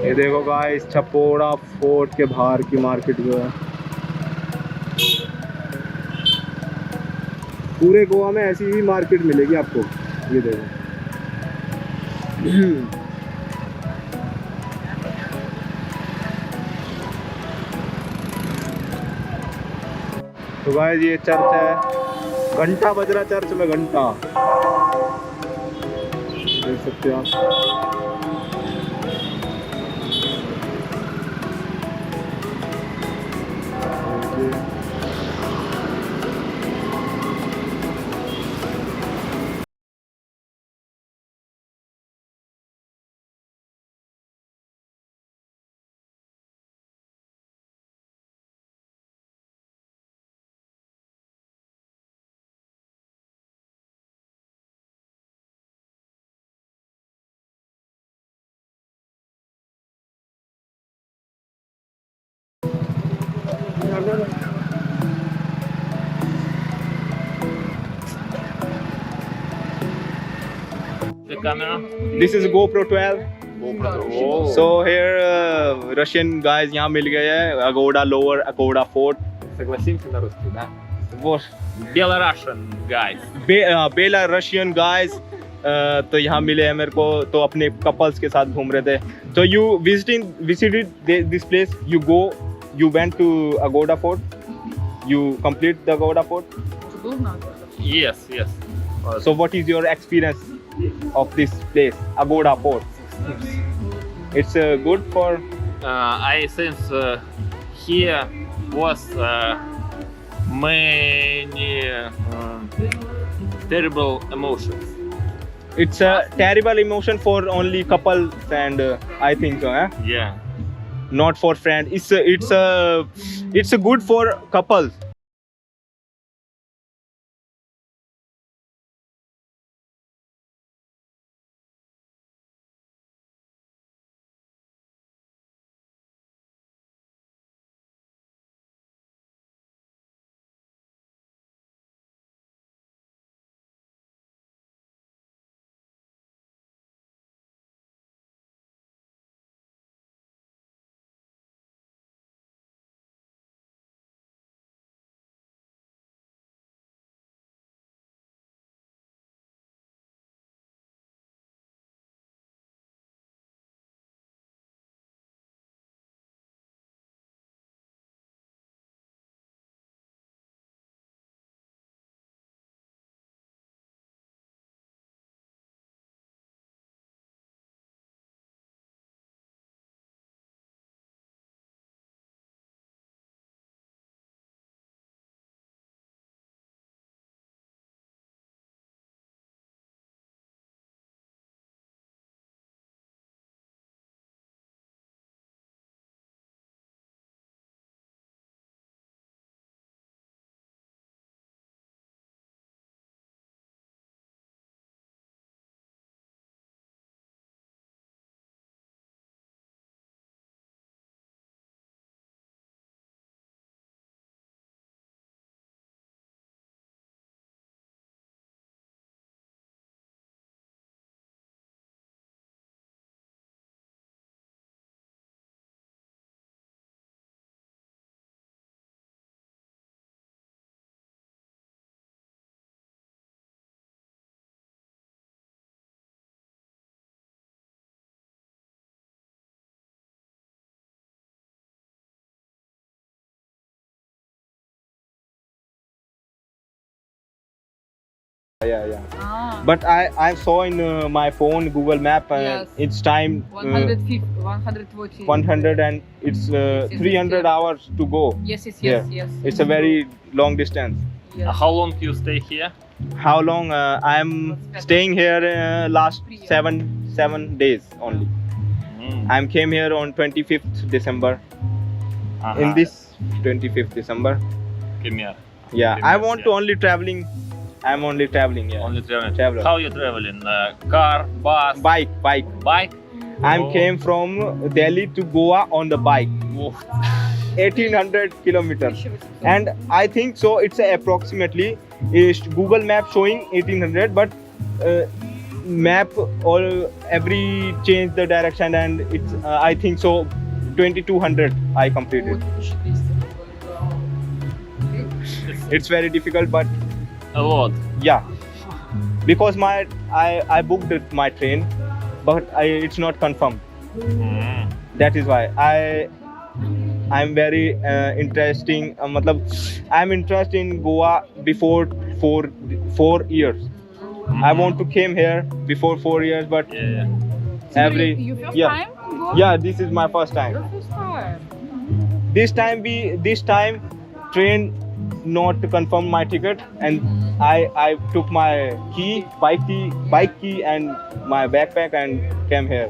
ये देखो guys, छपोड़ा fort के बाहर की मार्केट जो है, पूरे गोवा में ऐसी ही मार्केट मिलेगी आपको। ये देखो। तो गाइस ये चर्च है, घंटा बज रहा चर्च में, घंटा देख सकते हो आप। The camera. This is GoPro 12. Oh. So here Russian guys यहाँ मिल गए हैं, Agoda Lower, Agoda Fort. Согласимся на русский, да? वो Belarusian guys. Belarusian guys तो यहाँ मिले हैं मेरे को, तो अपने कपल्स के साथ घूम रहे थे। तो you visited this place, you went to Agoda Fort, you complete the Agoda Fort. Yes, yes. So what is your experience of this place, Agoda Fort? It's good for. I think here was many terrible emotions. It's a terrible emotion for only couples, and I think so, eh? Yeah. Not for friends. It's a good for couples. Yeah. But I saw in my phone Google Map, Yes. it's time 150, 140. 100 and it's 300 hours to go. Yes, yes, Yeah. yes, yes. It's a very long distance. Yes. How long you stay here? How long? I'm staying here last 7 days only. I came here on 25th December. In this 25th December. Came here. Yeah, Came I here, want yeah. to only traveling. I'm only traveling. Yeah. Only traveling. Traveler. How you traveling? Car, bus, Bike. bike? I Oh. came from Delhi to Goa on the bike. Oh. 1800 kilometers. And I think so it's approximately Google Map showing 1800, but map all every change the direction, and it's I think so 2200 I completed. Вот 1200. It's very difficult, but A lot. yeah, because I booked my train, but it's not confirmed. Mm. That is why I'm very interesting. I'm interested in Goa before 4 years. I want to came here before 4 years, but Yeah. every You first yeah time to go? yeah this is my first time. Your first time. This time train not to confirm my ticket, and I took my bike key and my backpack and came here.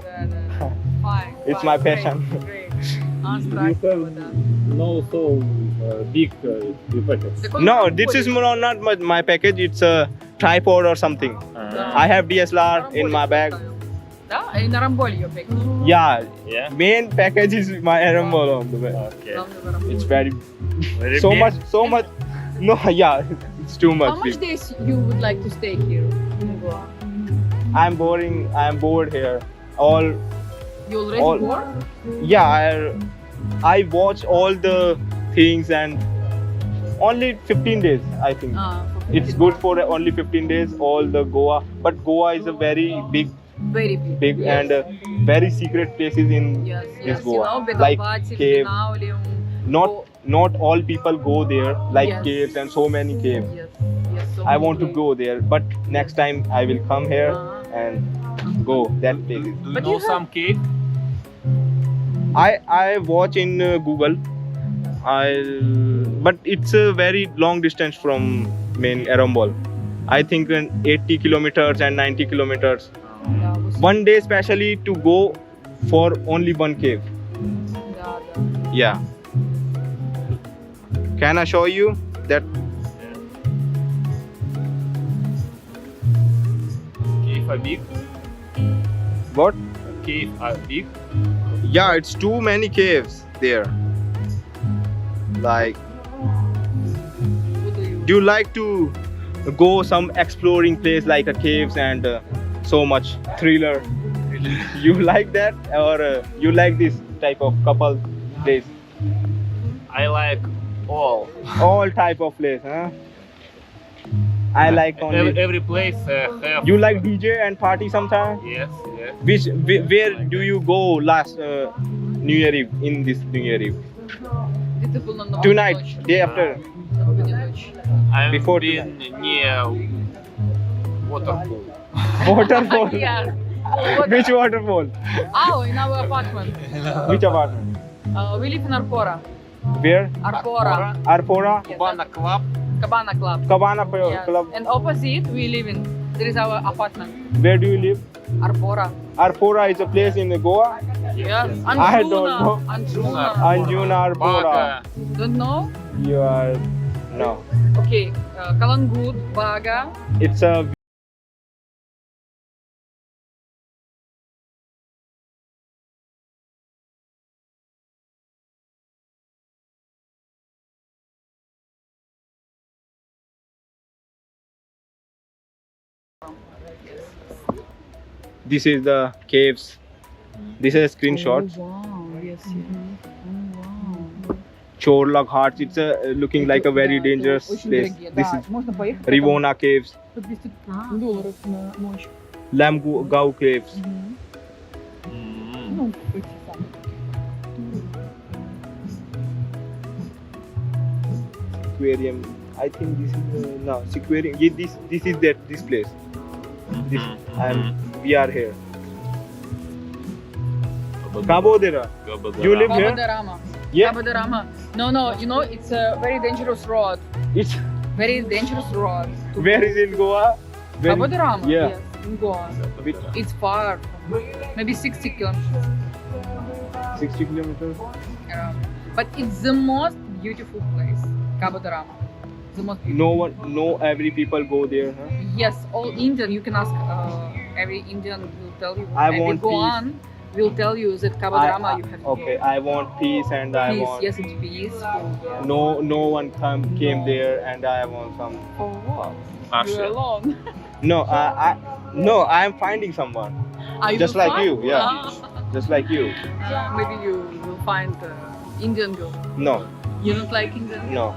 Fine. It's fine, my great, passion. Great. Страшно, да. No, so big packets. Так он No, как this is ходит? not my package. It's a tripod or something. I have DSLR in my bag. Да? И на рамболе ее package. Yeah, Yeah. main package is my Arambol on the way. Okay. Главное на рамболе. It's very Very so big. much. No, yeah, it's too How much. much days you would like to stay here in Goa? I'm bored here. All You already All- bored? yeah, I watch all the things, and only 15 days I think. For It's good for only 15 days. All the Goa, but Goa is a very big Very big. Yes. and very secret places in Yes, this yes. Goa, You know, like Bedalbati, cave. Finaulium. Not all people go there, like Yes. caves and so many caves. Yes, yes. So I many want to caves. go there, but next time I will come here and go that places. Do you But know you have- some cave? I watch in Google. But it's a very long distance from main Arambol. I think 80 kilometers and 90 kilometers. Да, 8. One day specially to go for only one cave. Да, да. Yeah. Can I show you that? Cave are big. What? Cave are big. Yeah, it's too many caves there. Like, What do you? do you like to go some exploring place like a caves and so much thriller? You like that, or you like this type of couple place? I like all. All type of place, huh? I like only. Every place have. You like DJ and party sometime? Yes, yes. Where do you go last New Year Eve? In this New Year Eve? Где ты был на Новогоднюю Tonight, ночь? day after. Новогоднюю ночь. I'm Before been near waterfall. Waterfall. Yeah. Which waterfall? In our apartment. Which apartment? We live in Arpora. Where? Arpora. Arpora? Cubana Club. Cabana Club. Cabana Yes. Club. And opposite we live in. There is our apartment. Where do you live? Arpora. Arpora is a place in Goa. Yes. I don't know. Anjuna. Anjuna Arpora. Baga. Don't know? You are no. Okay. Kalangut, Baga. It's a This is the caves. This is a screenshot. Oh, wow. Yes. Oh, wow. Chorla Ghats. It's looking like a very Да, dangerous очень place. дорогие. This Да, is можно поехать. Rivona Caves, По $200 на ночь. Lamgau Caves. Mm. Ну, эти самые. Aquarium. I think this is no aquarium. Yeah, this is this place. This we are here. Cabo Dera. You live here? Кабадарама. Yeah. Кабадарама. No, you know, it's a very dangerous road. It's Very dangerous road. where is in Goa? Very- Кабадарама? Yeah. Yes, in Goa. Which It's far. Maybe 60 kilometers 60 kilometers. around. But it's the most beautiful place. Kavadarama. The most beautiful. No, every people go there. Huh? Yes, all Indian. You can ask every Indian will tell you. I every want Goan will tell you that Kavadarama you have to okay, go. I want peace and I Peace. want Yes, it's peaceful. Yes. no one came there and I want some. For what? Russia. You're alone. No, No, I am finding someone. Are Just will like find? you, yeah. Ah. Just like you. Maybe you will find Indian girl. No, You don't like Indian? no.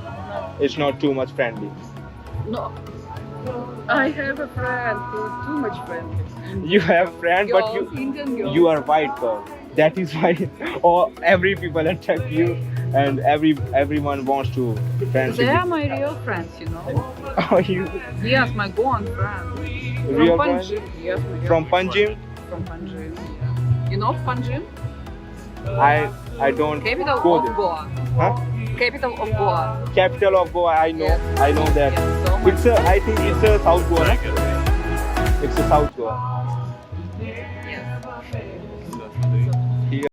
It's not too much friendly. No. I have a friend who's too much friendly. You have friend, but Girls, Indian girls. you are white girl. That is why or every people attack you and everyone wants to be friends They with are you. my real friends, you know. Oh, you Yes, my Goan friend. Real From friend? Panjim. Yes, my real from Panjim? from Panjim. Yeah. You know Panjim? I don't Capital go of there. Goa. Huh? Capital of Goa. Capital of Goa. I know. Yes. I know that. Yes, so much. It's a. I think it's a South Goa. No? It's a South Goa. Yes. Here.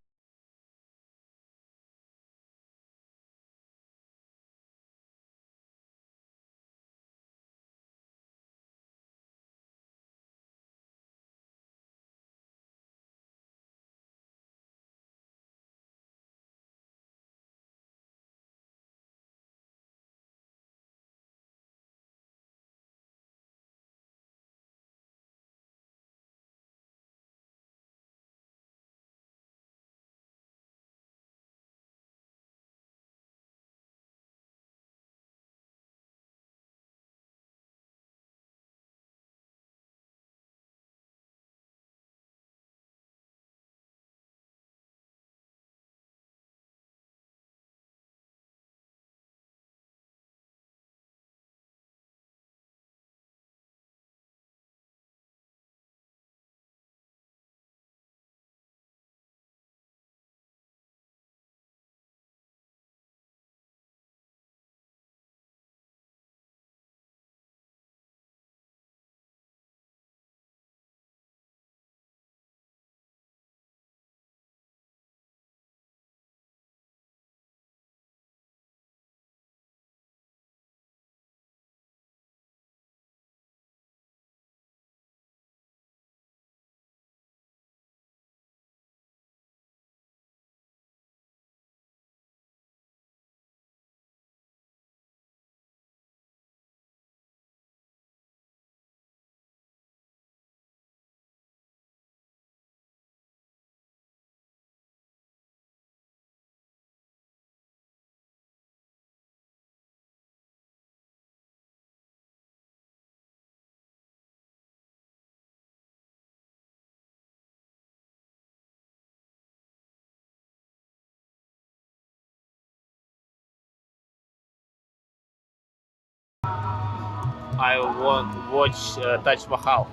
I want watch Taj Mahal.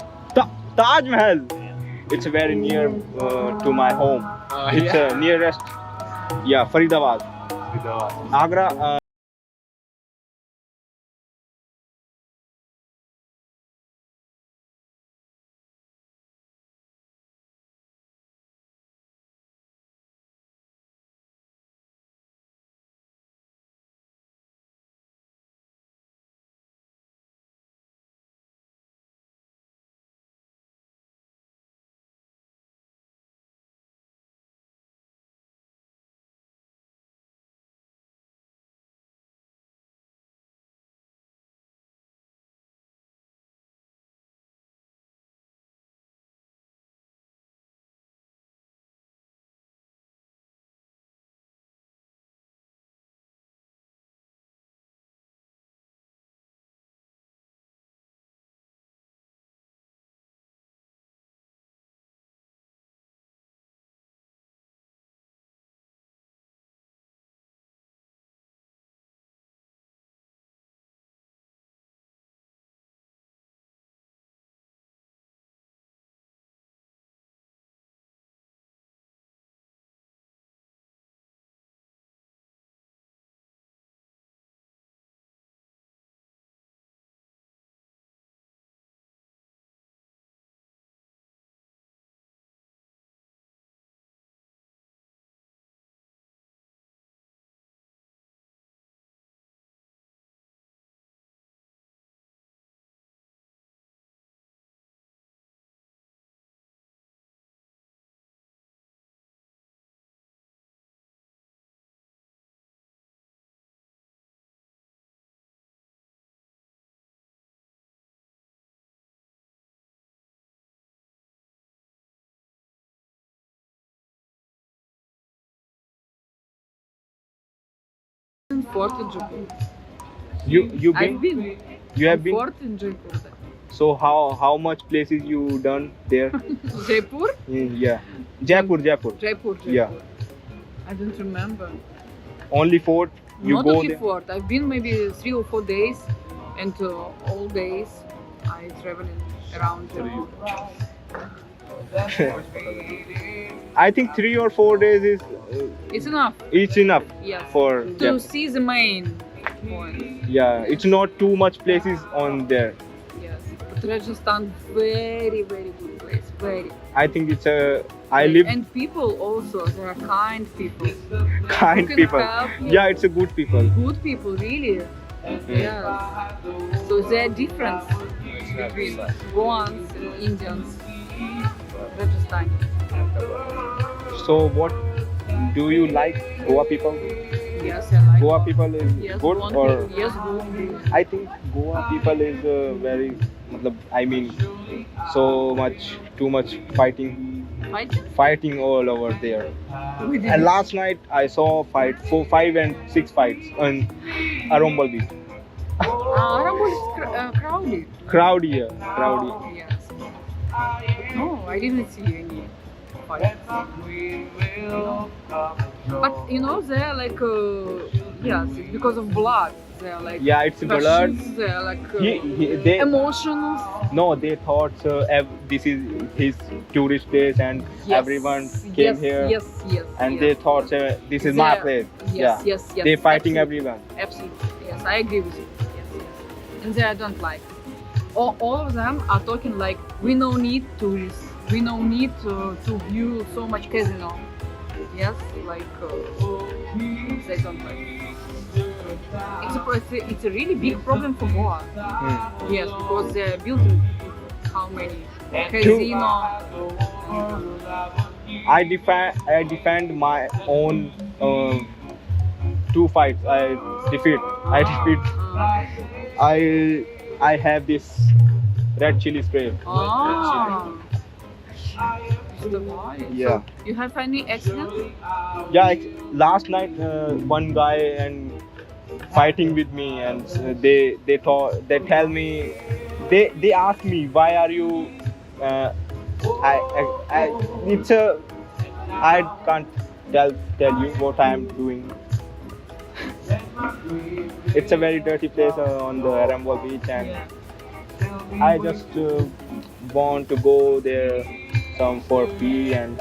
Taj Mahal. It's very near to my home. It's nearest. Yeah, Faridabad. Agra. in Fort in Jaipur. You been? I've been. You have been? Fort in Jaipur. So how much places you done there? Jaipur? Yeah. Jaipur. Jaipur. Yeah. I don't remember. Only fort. You Not go only there. Fort. I've been maybe 3 or 4 days, and all days I traveling around Jaipur. I think 3 or 4 days is It's enough. it's enough Yes. for To Jaipur. see the main point. Yeah, it's not too much places on there. Yes. But Rajasthan, very good place. Very. I think it's a. I live And people also, they are kind people. kind Who can people. help you. Yeah, it's a good people. Good people, really. Yeah. So there are difference between Goans and Indians. Rajasthan. So what do you like Goa people? Yes, I like. Goa people is Yes, good Goan or people. Yes, Goan. I think Goa people is very matlab, I mean so much too much fighting all over there. And last night I saw 5 and 6 fights on Arambol beach. Arambol is crowded. Crowdy. Yes. No, I didn't see any fights. But you know, they're like, yes, it's because of blood. They're like Yeah, it's blood. passions, they're like They emotions. no, they thought this is his tourist place and Yes, everyone came here. Yes. And yes. they thought this is my They're- place. Yes, Yeah. yes. They're fighting absolutely. everyone. Absolutely. Yes, I agree with you. Yes. And they I don't like. All of them are talking like we no need tourists. We no need to view so much casino. Yes, like they don't like. It's a really big problem for Goa. Hmm. Yes, because they're building how many casino. I defend my own 2 fights. I defeat. I have this red chili spray. Ah. It's the why. Yeah. So you have any accident? Yeah, last night one guy and fighting with me and they tell me they ask me why are you I can't tell you what I am doing. It's a very dirty place on the Arambol beach and I just want to go there some for pee and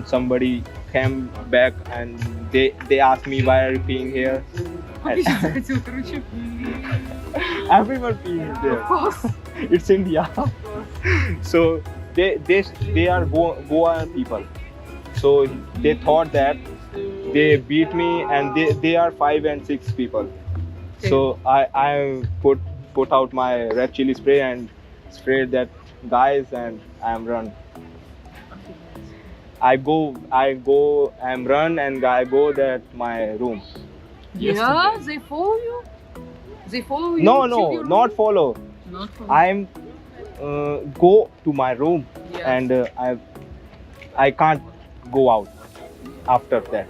somebody came back and they asked me why are you peeing here. And Захотел, короче. everyone peeing there. Of course. It's India. So they are Goan people. So they thought that they beat me and they are 5 and 6 people. So I put out my red chili spray and sprayed that guys and I am run. I go and run and I go that my room. Yeah, they follow you. They follow you. No, till your not room? follow. Not follow. I'm go to my room Yes. and I can't go out after that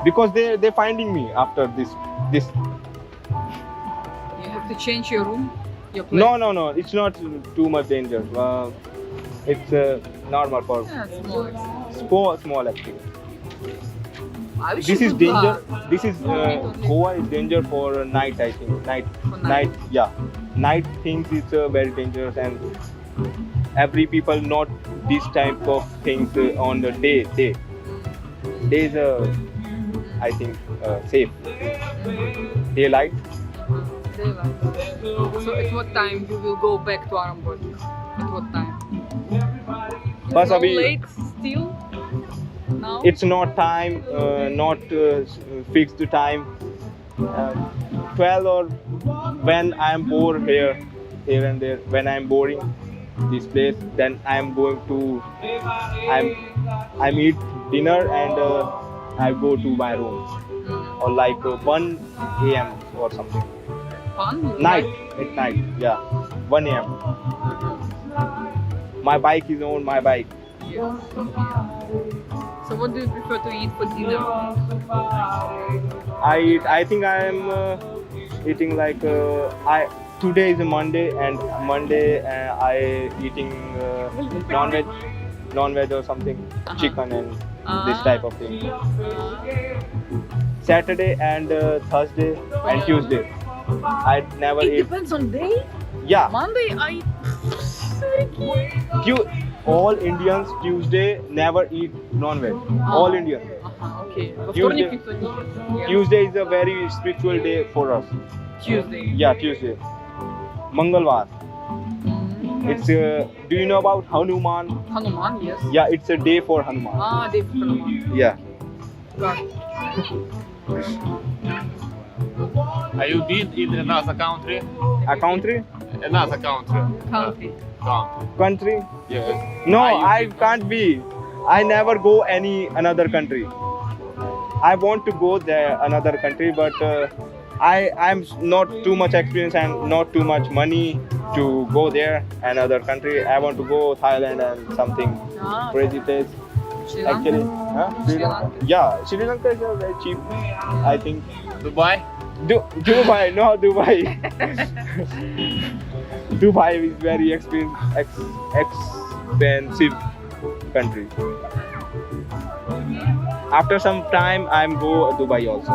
because they're finding me after this. You have to change your room. Your place. No, it's not too much danger. It's normal for Yeah, it's more expensive. small activity. I wish This you is could danger. laugh. This is Goa is danger for night. I think For night. Yeah, night things is very dangerous and every people not this type of things on the day. Day is I think safe. Daylight. Daylight. So at what time you will go back to Arambol? At what time? Bas It's not abhi- late still? Now? It's not time, not fixed time. 12 or when I am bored here and there. When I am boring this place, then I am going to I eat dinner and I go to my room or like 1 a.m. or something. Fun? You Night like- at night, yeah, 1 a.m. My bike is on my bike. Yes. So what do you prefer to eat for dinner? I think I am eating like today is a Monday, and Monday I eating non-veg or something, chicken and this type of thing. Saturday and Thursday and Tuesday I never It eat. depends on day. Yeah, Monday I. all Indians Tuesday never eat non-veg. All Indians. Okay. Во вторник никто не ест. Tuesday is a very spiritual day for us. Tuesday. Yeah, Tuesday. Mangalwar. It's do you know about Hanuman? Hanuman, yes. Yeah, it's a day for Hanuman. Day for Hanuman. Yeah. Got it. Have you been in another country? A country? Another country. Country. Country? Yes. No, Are you I can't be. I never go another country. I want to go there another country, but I'm not too much experience and not too much money to go there another country. I want to go Thailand and something crazy place. Sri Lanka. Actually, huh? Sri Lanka. Yeah, Sri Lanka is very cheap. I think. Dubai? Dubai, no Dubai. Dubai is very expensive country. After some time, I'm go Dubai also.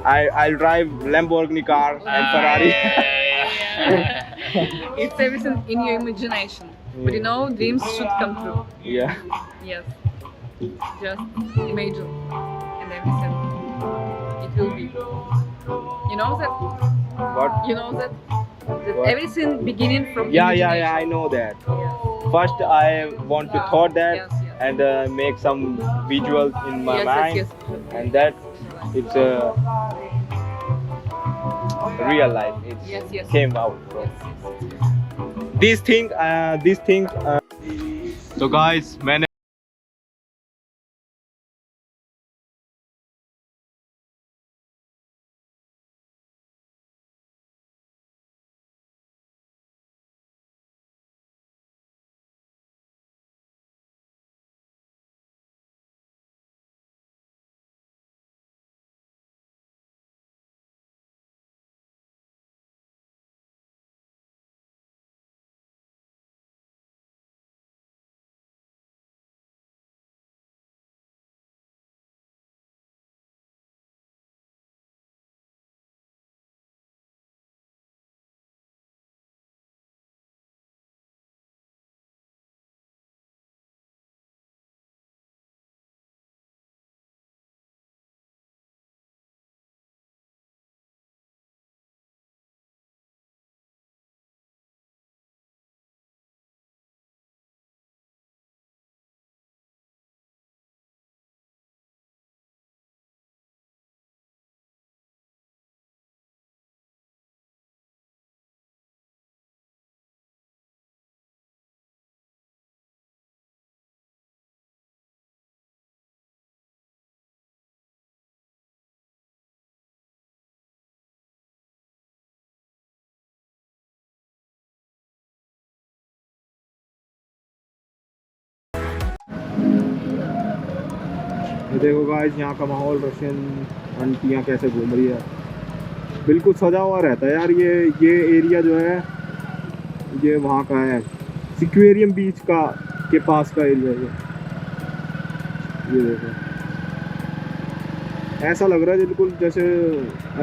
I'll drive Lamborghini car and Ferrari. It's everything in your imagination. But you know, dreams should come true. Yeah. Yes. Just imagine and everything. It will be. You know that? What? You know that? That What? everything beginning from Yeah, imagination. I know that. Yes. First, I want to thought that Yes, yes. and make some visuals in my Yes, mind, yes, and that it's real life. It Yes, yes. came out from Yes, yes. these things. So guys, मैंने ये देखो guys, यहाँ का माहौल, Russian आंटियाँ कैसे घूम रही है, बिल्कुल सजा हुआ रहता है यार। ये एरिया जो है ये वहाँ का है, सिक्वेरियम बीच का के पास का एरिया है ये देखो, ऐसा लग रहा है बिल्कुल जैसे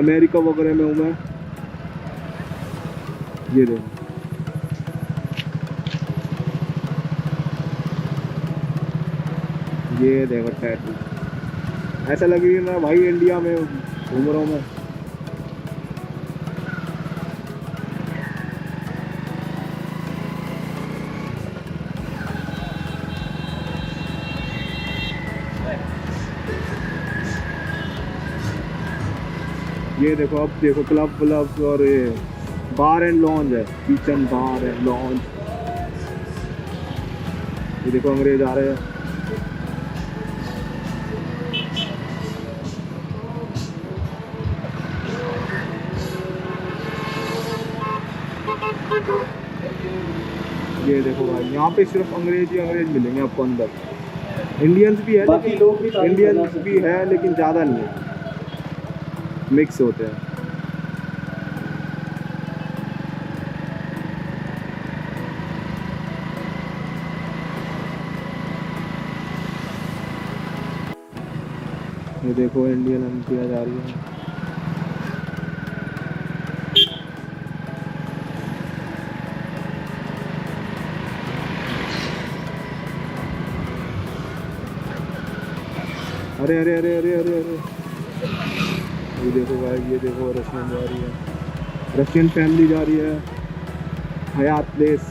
अमेरिका वगैरह में हूँ मैं। ये देखो, ये देखो टैटू, ऐसा लग रही है ना भाई इंडिया में घूम रहा हूँ मैं। ये देखो, अब देखो क्लब और ये बार एंड लॉन्ज है, किचन बार एंड लॉन्ज। ये देखो अंग्रेज आ रहे हैं। ये देखो भाई, यहाँ पे सिर्फ अंग्रेज ही अंग्रेज मिलेंगे आपको अंदर। इंडियंस भी है, बाकी लोग भी काफी इंडियंस भी है लेकिन ज़्यादा नहीं है, मिक्स होते हैं। ये देखो इंडियन एंट्रियाँ जा रही है। अरे अरे अरे अरे अरे अरे, ये देखो भाई, ये देखो रशियन जा रही है, रशियन फैमिली जा रही है। हयात प्लेस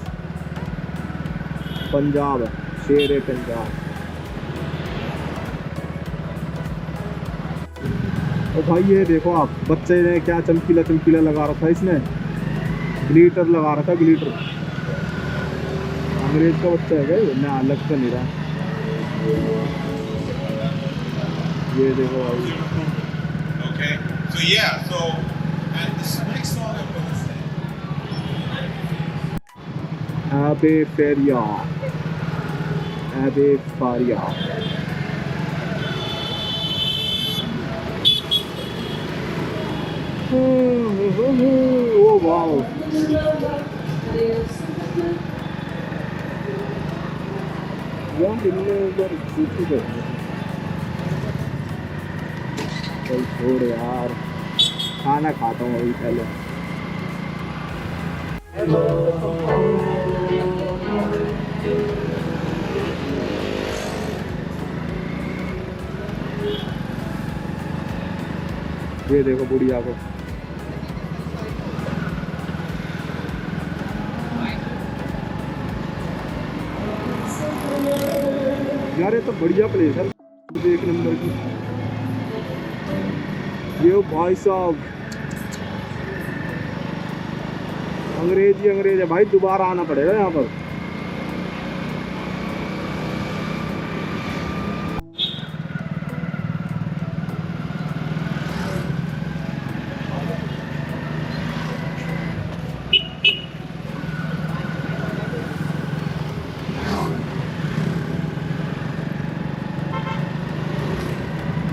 पंजाब, शेर पंजाब। और भाई ये देखो आप, बच्चे ने क्या चमकीला चमकीला लगा रखा है इसने, ग्लिटर लगा रखा, ग्लिटर। अंग्रेज का बच्चा है क्या ये? ना, अलग तो नहीं रहा। ये देखो भाई, Okay, so yeah, so and this next song I'm gonna sing. Abe Feria, Abe Faria। Oh wow, यार इनने उधर छूटी कर चल छोड़ यार, खाना खाता हूँ अभी पहले। ये देखो बुढ़िया को, यार ये तो बढ़िया प्लेस है, एक नंबर की। ये भाई साहब अंग्रेज ही अंग्रेज है भाई, दोबारा आना पड़ेगा यहाँ पर।